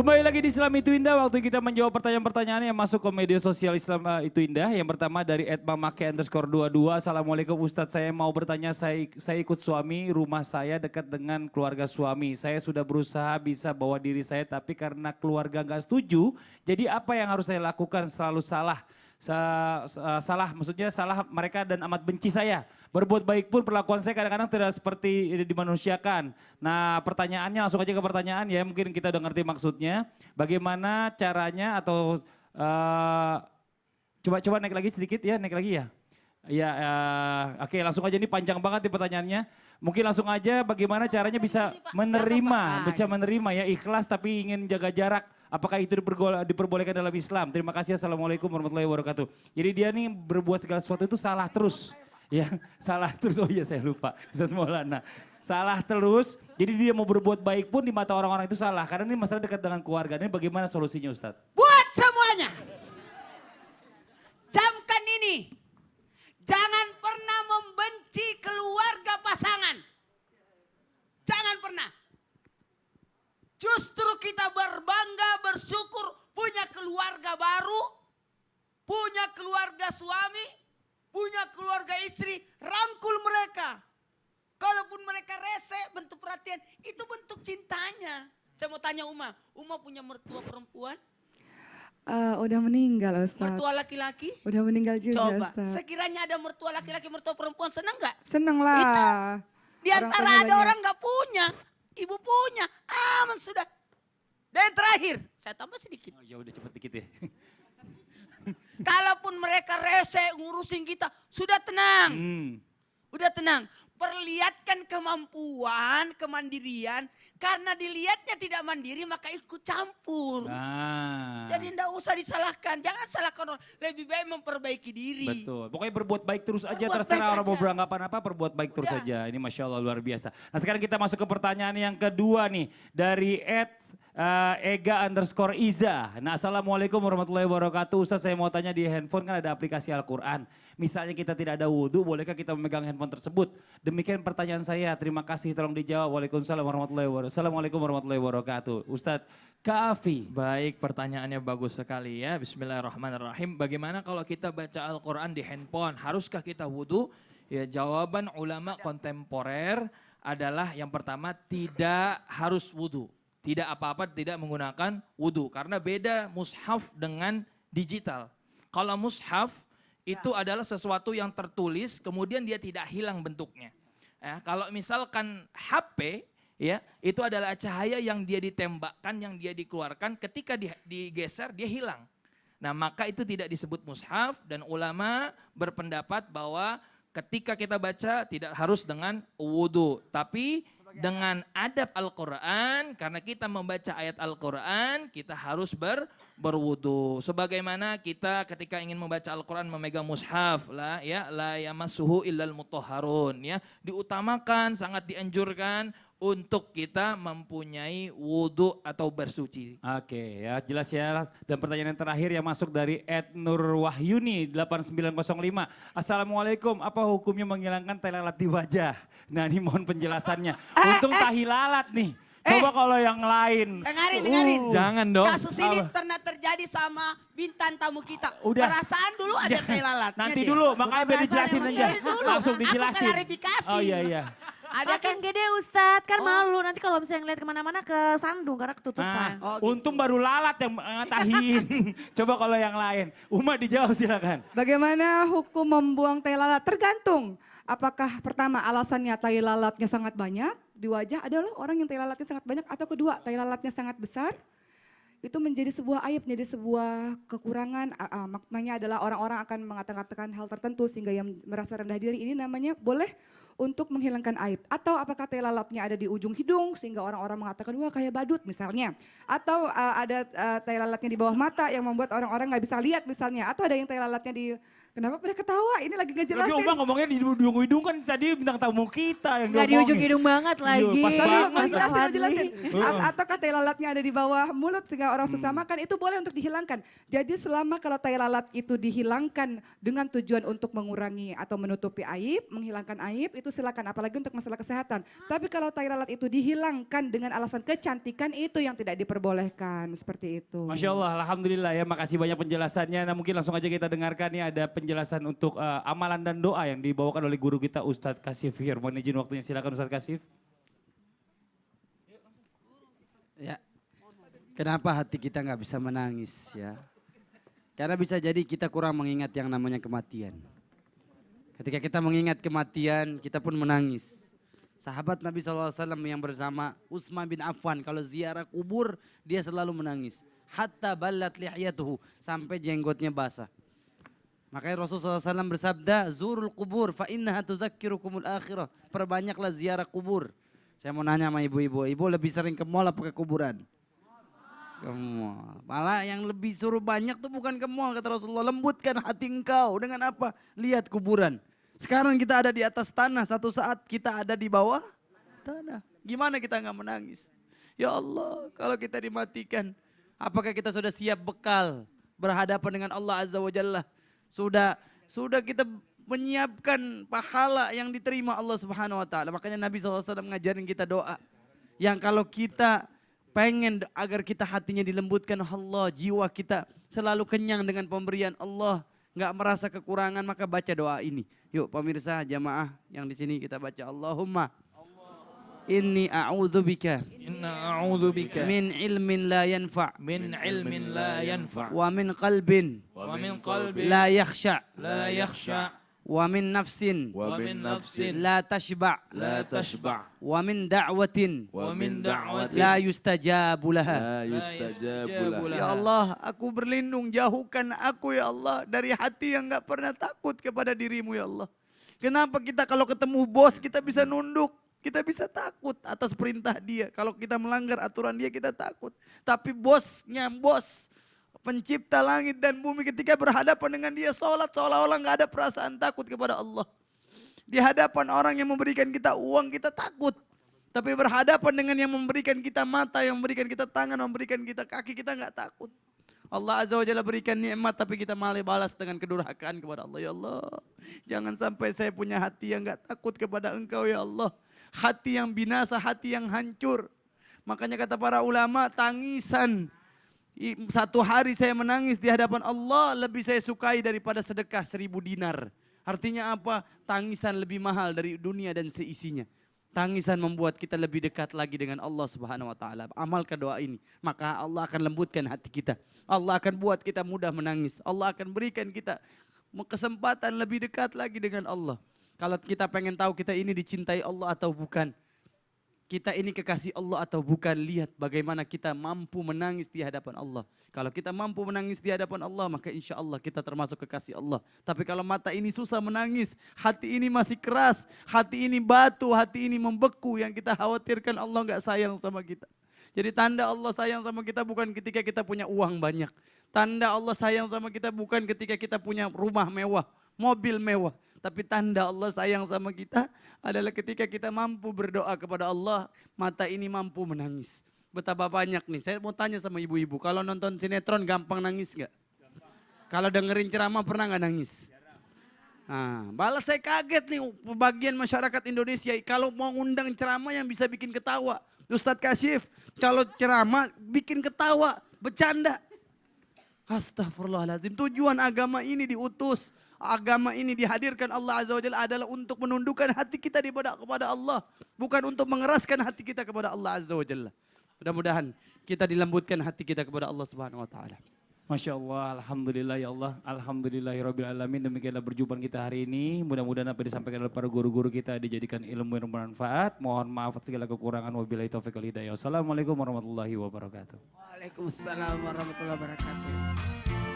Kembali lagi di Islam Itu Indah, waktu kita menjawab pertanyaan-pertanyaan yang masuk ke media sosial Islam Itu Indah. Yang pertama dari @mamake_22. Assalamualaikum Ustadz, saya mau bertanya, saya ikut suami, rumah saya dekat dengan keluarga suami. Saya sudah berusaha bisa bawa diri saya, tapi karena keluarga gak setuju, jadi apa yang harus saya lakukan? Selalu salah. Maksudnya salah mereka dan amat benci saya. Berbuat baik pun perlakuan saya kadang-kadang tidak seperti dimanusiakan. Nah pertanyaannya langsung aja ke pertanyaan ya, mungkin kita udah ngerti maksudnya. Bagaimana caranya atau coba naik lagi sedikit ya, naik lagi ya. Ya, oke langsung aja, ini panjang banget nih pertanyaannya. Mungkin langsung aja bagaimana caranya bisa menerima ya, ikhlas tapi ingin jaga jarak. Apakah itu diperbolehkan dalam Islam? Terima kasih, assalamualaikum warahmatullahi wabarakatuh. Jadi dia nih berbuat segala sesuatu itu salah terus. Ya, salah terus, oh iya saya lupa. Ustaz Maulana. Salah terus, jadi dia mau berbuat baik pun di mata orang-orang itu salah. Karena ini masalah dekat dengan keluarga. Ini bagaimana solusinya Ustaz? Buat semuanya. Camkan ini. Jangan pernah membenci keluarga pasangan. Jangan pernah. Justru kita berbangga, bersyukur punya keluarga baru, punya keluarga suami, punya keluarga istri, rangkul mereka. Kalaupun mereka rese, bentuk perhatian, itu bentuk cintanya. Saya mau tanya Uma punya mertua perempuan? Udah meninggal Ustaz. Mertua laki-laki? Udah meninggal juga Coba, Ustaz. sekiranya ada mertua laki-laki, mertua perempuan, senang gak? Seneng lah. Di antara ada orang gak punya, ibu punya, aman sudah. Dan yang terakhir, saya tambah sedikit. Oh, ya udah cepet dikit ya. Kalaupun mereka rese ngurusin kita, sudah tenang. Udah tenang. Perlihatkan kemampuan, kemandirian. Karena dilihatnya tidak mandiri maka ikut campur. Jadi tidak usah disalahkan. Jangan salahkan orang. Lebih baik memperbaiki diri. Betul. Pokoknya berbuat baik terus aja, Berbuat terserah baik orang mau aja. beranggapan apa, berbuat baik terus aja. Ini Masya Allah luar biasa. Nah sekarang kita masuk ke pertanyaan yang kedua nih. Dari @ega_iza. Nah assalamualaikum warahmatullahi wabarakatuh. Ustaz, saya mau tanya, di handphone kan ada aplikasi Al-Quran. Misalnya kita tidak ada wudhu, bolehkah kita memegang handphone tersebut? Demikian pertanyaan saya. Terima kasih, tolong dijawab. Waalaikumsalam warahmatullahi wabarakatuh. Assalamualaikum warahmatullahi wabarakatuh. Ustadz Kafi. Baik, pertanyaannya bagus sekali ya. Bismillahirrahmanirrahim. Bagaimana kalau kita baca Al-Quran di handphone? Haruskah kita wudhu? Ya, jawaban ulama kontemporer adalah yang pertama, tidak harus wudhu. Tidak apa-apa, tidak menggunakan wudhu. Karena beda mushaf dengan digital. Kalau mushaf itu adalah sesuatu yang tertulis, kemudian dia tidak hilang bentuknya. Ya, kalau misalkan HP, ya, itu adalah cahaya yang dia ditembakkan, yang dia dikeluarkan, ketika digeser dia hilang. Nah maka itu tidak disebut mushaf, dan ulama berpendapat bahwa ketika kita baca tidak harus dengan wudhu. Tapi dengan adab Al-Quran, karena kita membaca ayat Al-Quran, kita harus berwudhu. Sebagaimana kita ketika ingin membaca Al-Quran memegang mushaf, la yamassuhu illal mutahharun, ya, diutamakan, sangat dianjurkan untuk kita mempunyai wudhu atau bersuci. Oke ya, jelas ya. Dan pertanyaan yang terakhir yang masuk dari @nurwahyuni 8905. Assalamualaikum, apa hukumnya menghilangkan tai lalat di wajah? Nah ini mohon penjelasannya. Untung tahi lalat nih. Coba kalau yang lain. Dengarin. Jangan dong. Kasus ini pernah terjadi sama bintang tamu kita. Udah. Perasaan dulu ada tai lalatnya. Nanti dia. dulu, makanya biar dijelasin aja. Dulu. Langsung Aku dijelasin. klarifikasi. Oh iya. Ada kan Makin gede Ustadz, kan malu nanti kalau misalnya ngeliat kemana-mana ke sandung karena ketutupan. Nah, untung baru lalat yang tahin. Coba kalau yang lain. Uma dijawab silakan. Bagaimana hukum membuang tai lalat? Tergantung. Apakah pertama alasannya tai lalatnya sangat banyak di wajah, adalah orang yang tai lalatnya sangat banyak, atau kedua tai lalatnya sangat besar? Itu menjadi sebuah aib, menjadi sebuah kekurangan. Maknanya adalah orang-orang akan mengatakan hal tertentu sehingga yang merasa rendah diri ini namanya boleh untuk menghilangkan aib. Atau apakah tai lalatnya ada di ujung hidung sehingga orang-orang mengatakan wah kayak badut misalnya. Atau ada tai lalatnya di bawah mata yang membuat orang-orang nggak bisa lihat misalnya. Atau ada yang tai lalatnya di Kenapa pada ketawa? Ini lagi Lagi ngejelasin. Oma ngomongnya di hidung-hidung kan tadi bintang tamu kita yang Gak di diomongin. ujung hidung banget lagi. pas Tadi banget. mau jelasin, mau Fadli. jelasin. Ataukah tai lalatnya ada di bawah mulut sehingga orang sesama kan itu boleh untuk dihilangkan. Jadi selama kalau tai lalat itu dihilangkan dengan tujuan untuk mengurangi atau menutupi aib, menghilangkan aib itu silakan apalagi untuk masalah kesehatan. Tapi kalau tai lalat itu dihilangkan dengan alasan kecantikan itu yang tidak diperbolehkan seperti itu. Masya Allah, Alhamdulillah ya, makasih banyak penjelasannya. Nah mungkin langsung aja kita dengarkan nih ada penjelasan untuk amalan dan doa yang dibawakan oleh guru kita Ustadz Kasif Hir. Mohon izin waktunya, silakan Ustadz Kasif. Ya, kenapa hati kita nggak bisa menangis ya? Karena bisa jadi kita kurang mengingat yang namanya kematian. Ketika kita mengingat kematian, kita pun menangis. Sahabat Nabi SAW yang bersama Utsman bin Affan, kalau ziarah kubur dia selalu menangis. Hatta ballat lihyatuhu, sampai jenggotnya basah. Makanya Rasulullah SAW bersabda, zurul kubur fa innaha tudzakirukumul akhirah. Perbanyaklah ziarah kubur. Saya mau nanya sama ibu-ibu, ibu lebih sering ke mall apa ke kuburan? Ke mall. Malah yang lebih suruh banyak tuh bukan ke mall, kata Rasulullah. Lembutkan hati engkau dengan apa? Lihat kuburan. Sekarang kita ada di atas tanah, satu saat kita ada di bawah tanah. Gimana kita nggak menangis? Ya Allah, kalau kita dimatikan, apakah kita sudah siap bekal berhadapan dengan Allah Azza wa Jalla? Sudah kita menyiapkan pahala yang diterima Allah Subhanahu wa taala. Makanya Nabi SAW ngajarin kita doa. Yang kalau kita pengen agar kita hatinya dilembutkan Allah, jiwa kita selalu kenyang dengan pemberian Allah, nggak merasa kekurangan, maka baca doa ini. Yuk pemirsa jamaah yang di sini kita baca Allahumma inni a'udzubika Inna a'udzubika min ilmin la yanfa' min ilmin la yanfa' wa min qalbin wa min qalbin la yakhsha' la yakhsha' wa min nafsin wa min nafsin la tashba' la tashba' wa min da'watin wa min da'watin la yustajabu laha. la yustajabu Ya Allah, aku berlindung, jauhkan aku ya Allah dari hati yang gak pernah takut kepada dirimu ya Allah. Kenapa kita kalau ketemu bos kita bisa nunduk, kita bisa takut atas perintah dia. Kalau kita melanggar aturan dia kita takut. Tapi bosnya bos, pencipta langit dan bumi, ketika berhadapan dengan dia sholat seolah-olah gak ada perasaan takut kepada Allah. Di hadapan orang yang memberikan kita uang kita takut. Tapi berhadapan dengan yang memberikan kita mata, yang memberikan kita tangan, memberikan kita kaki, kita nggak takut. Allah Azza wa Jalla berikan nikmat tapi kita malah balas dengan kedurhakaan kepada Allah. Ya Allah, jangan sampai saya punya hati yang nggak takut kepada Engkau ya Allah. Hati yang binasa, hati yang hancur. Makanya kata para ulama, tangisan satu hari saya menangis di hadapan Allah lebih saya sukai daripada sedekah 1000 dinar. Artinya apa? Tangisan lebih mahal dari dunia dan seisinya. Tangisan membuat kita lebih dekat lagi dengan Allah Subhanahu wa taala. Amalkan doa ini, maka Allah akan lembutkan hati kita. Allah akan buat kita mudah menangis. Allah akan berikan kita kesempatan lebih dekat lagi dengan Allah. Kalau kita pengen tahu kita ini dicintai Allah atau bukan, kita ini kekasih Allah atau bukan, lihat bagaimana kita mampu menangis di hadapan Allah. Kalau kita mampu menangis di hadapan Allah, maka insya Allah kita termasuk kekasih Allah. Tapi kalau mata ini susah menangis, hati ini masih keras, hati ini batu, hati ini membeku, yang kita khawatirkan Allah nggak sayang sama kita. Jadi tanda Allah sayang sama kita bukan ketika kita punya uang banyak. Tanda Allah sayang sama kita bukan ketika kita punya rumah mewah, mobil mewah. Tapi tanda Allah sayang sama kita adalah ketika kita mampu berdoa kepada Allah, mata ini mampu menangis. Betapa banyak nih, saya mau tanya sama ibu-ibu, kalau nonton sinetron gampang nangis gak? Kalau dengerin ceramah pernah gak nangis? Nah, balas saya kaget nih bagian masyarakat Indonesia, kalau mau ngundang ceramah yang bisa bikin ketawa. Ustadz Kasif, kalau ceramah bikin ketawa, bercanda. Astagfirullahaladzim, tujuan agama ini diutus. Agama ini dihadirkan Allah Azza wa Jalla adalah untuk menundukkan hati kita kepada Allah. Bukan untuk mengeraskan hati kita kepada Allah Azza wa Jalla. Mudah-mudahan kita dilembutkan hati kita kepada Allah Subhanahu wa taala. Masya Allah, Alhamdulillah ya Allah, Alhamdulillahirabbil alamin. Demikianlah perjumpaan kita hari ini. Mudah-mudahan apa yang disampaikan oleh para guru-guru kita dijadikan ilmu yang bermanfaat. Mohon maaf atas segala kekurangan. Wabillahi taufiq wal hidayah. Wassalamualaikum warahmatullahi wabarakatuh. Waalaikumsalam warahmatullahi wabarakatuh.